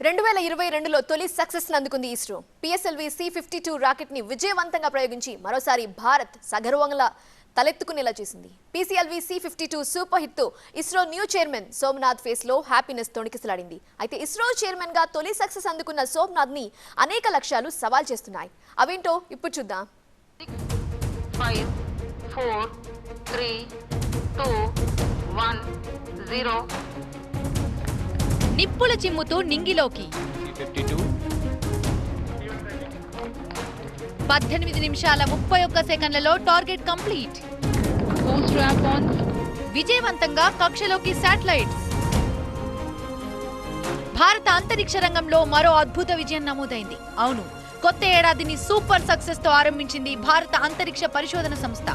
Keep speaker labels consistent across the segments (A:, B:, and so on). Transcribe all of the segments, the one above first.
A: 2022లో తొలి సక్సెస్ అందుకుంది ISRO. PSLV C-52 rocket ని విజయవంతంగా ప్రయోగించి మరోసారి భారత్ సగర్వంగా తలెత్తుకునేలా చేసింది. పిఎస్ఎల్వి C-52 సూపర్ హిట్ తో ISRO new chairman Somnath face లో హ్యాపీనెస్ తొణికిసలాడింది. అయితే ఇస్రో చైర్మన్ గా తొలి సక్సెస్ అందుకున్న సోమనాథ్ ని అనేక లక్ష్యాలు సవాల్ చేస్తున్నాయి. అవేంటో ఇప్పుడు చూద్దాం.
B: 5 4 3 2 1 0
C: నిప్పుల చిమ్ముతూ నింగిలోకి 18 నిమిషాల 31 సెకండ్లలో టార్గెట్ కంప్లీట్. విజయవంతంగా కక్షలోకి శాటిలైట్స్. భారత అంతరిక్ష రంగంలో మరో అద్భుత విజయం నమోదైంది. అవును, కొత్త ఏడాదిని సూపర్ సక్సెస్ తో ఆరంభించింది భారత అంతరిక్ష పరిశోధన సంస్థ.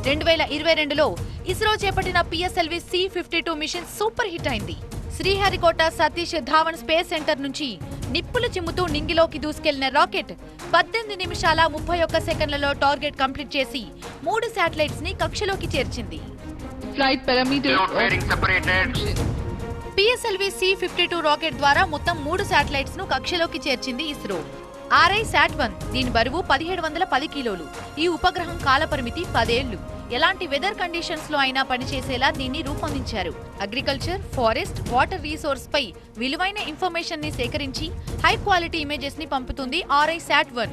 C: 2022లో ఇస్రో చేపట్టిన PSLV C-52 machine super hit అయింది. శ్రీహరికోట సతీష్ ధావన్ స్పేస్ సెంటర్ నుంచి నిప్పులు చిమ్ముతూ నింగిలోకి దూసుకెళ్లిన రాకెట్ 18 నిమిషాల 31 సెకండ్లలో టార్గెట్ కంప్లీట్ చేసి 3 శాటిలైట్స్ ని కక్షలోకి చేర్చింది. పిఎస్ఎల్వి C-52 రాకెట్ ద్వారా మొత్తం 3 శాటిలైట్స్ ను కక్షలోకి చేర్చింది ఇస్రో. RISAT-1 దీని బరువు 1710 కిలోలు. ఈ ఉపగ్రహం కాలపరిమితి 10 ఏళ్లు. ఎలాంటి వెదర్ కండిషన్స్ లో అయినా పనిచేసేలా దీన్ని రూపొందించారు. అగ్రికల్చర్, ఫారెస్ట్, వాటర్ రిసోర్స్ పై విలువైన ఇన్ఫర్మేషన్ ని సేకరించి హై క్వాలిటీ ఇమేజెస్ ని పంపుతుంది RISAT-1.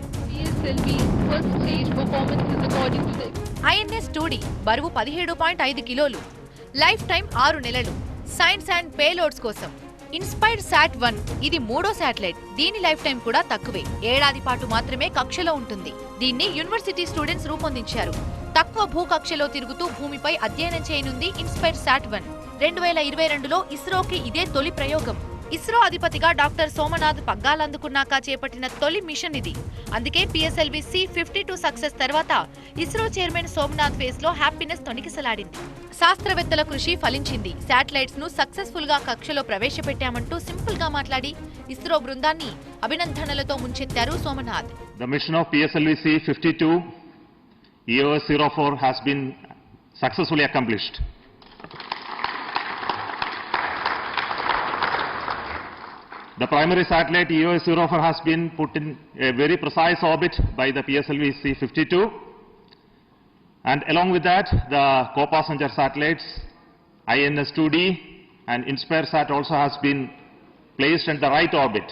C: INS-2D బరువు 17.5 కిలోలు. లైఫ్ టైం 6 నెలలు. సైన్స్ అండ్ పేలోడ్స్ కోసం. InspireSat-1 ఇది 3వ శాటిలైట్. దీని లైఫ్ టైం కూడా తక్కువే. ఏడాది పాటు మాత్రమే కక్షలో ఉంటుంది. దీన్ని యూనివర్సిటీ స్టూడెంట్స్ రూపొందించారు. తక్కువ భూకక్షలో తిరుగుతూ భూమిపై అధ్యయనం చేయనుంది InspireSat-1. 2022లో ఇస్రోకి ఇదే తొలి ప్రయోగం. ఇస్రో అధిపతిగా డాక్టర్ సోమనాథ్ పగ్గాలందుకున్నాక చేపట్టిన తొలి మిషన్ ఇది. అందుకే పిఎస్ఎల్వి C-52 సక్సెస్ తర్వాత ఇస్రో చైర్మన్ సోమనాథ్ ఫేస్ లో హ్యాపీనెస్ తొణికిసలాడింది. శాస్త్రవేత్తల కృషి ఫలించింది. శాటిలైట్స్ ను సక్సెస్ఫుల్ గా కక్షలో ప్రవేశపెట్టామంటూ సింపుల్ గా మాట్లాడి ఇస్రో బృందాన్ని అభినందనలతో ముంచెత్తారు Somnath.
D: The mission of PSLV C-52 EOS-04 has been successfully accomplished. The primary satellite EOS-04 has been put in a very precise orbit by the PSLV C-52, and along with that the co-passenger satellites INS-2D and InspireSat also has been placed in the right orbit.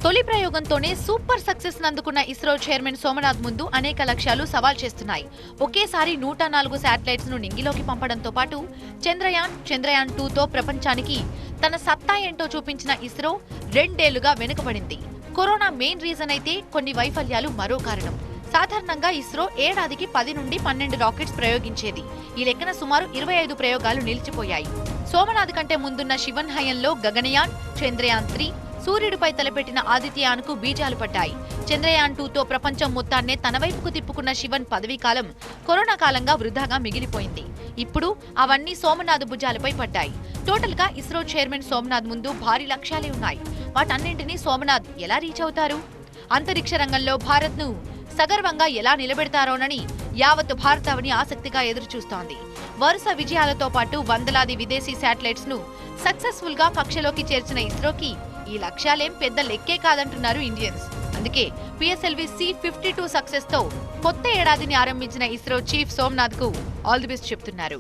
C: తొలి ప్రయోగంతోనే super success నందుకున్న ISRO chairman Somanath ముందు అనేక లక్ష్యాలు సవాల్ చేస్తున్నాయి. ఒకేసారి 104 satellites ను నింగిలోకి పంపడంతో పాటు చంద్రయాన్ 2తో ప్రపంచానికి తన సత్తా ఏంటో చూపించిన ఇస్రో 2 ఏళ్లుగా వెనుకబడింది. కరోనా మెయిన్ రీజన్ అయితే కొన్ని వైఫల్యాలు మరో కారణం. సాధారణంగా ఇస్రో ఏడాదికి 10 నుండి 12 రాకెట్స్ ప్రయోగించేది. ఈ లెక్కన సుమారు 25 ప్రయోగాలు నిలిచిపోయాయి. సోమనాథ్ కంటే ముందున్న శివన్ హయంలో గగనయాన్, చంద్రయాన్ 3, సూర్యుడిపై తలపెట్టిన ఆదిత్యాన్కు బీజాలు పడ్డాయి. చంద్రయాన్ 2తో ప్రపంచం మొత్తాన్నే తన వైపుకు తిప్పుకున్న శివన్ పదవీ కాలం కరోనా కాలంగా వృధాగా మిగిలిపోయింది. ఇప్పుడు అవన్నీ సోమనాథ్ భుజాలపై పడ్డాయి. టోటల్ గా ఇస్రో చైర్మన్ సోమనాథ్ ముందు భారీ లక్ష్యాలే ఉన్నాయి. వాటన్నింటినీ సోమనాథ్ ఎలా రీచ్ అవుతారు? అంతరిక్ష రంగంలో భారత్ ను సగర్వంగా ఎలా నిలబెడతారోనని యావత్ భారతావని ఆసక్తిగా ఎదురుచూస్తోంది. వరుస విజయాలతో పాటు వందలాది విదేశీ శాటిలైట్స్ ను సక్సెస్ఫుల్ గా కక్షలోకి చేర్చిన ఇస్రోకి ఈ లక్ష్యాలేం పెద్ద లెక్కే కాదంటున్నారు ఇండియన్స్. అందుకే పిఎస్ఎల్వి C-52 సక్సెస్ తో కొత్త ఏడాదిని ఆరంభించిన ఇస్రో చీఫ్ సోమనాథ్ కు ఆల్ ది బెస్ట్ చెప్తున్నారు.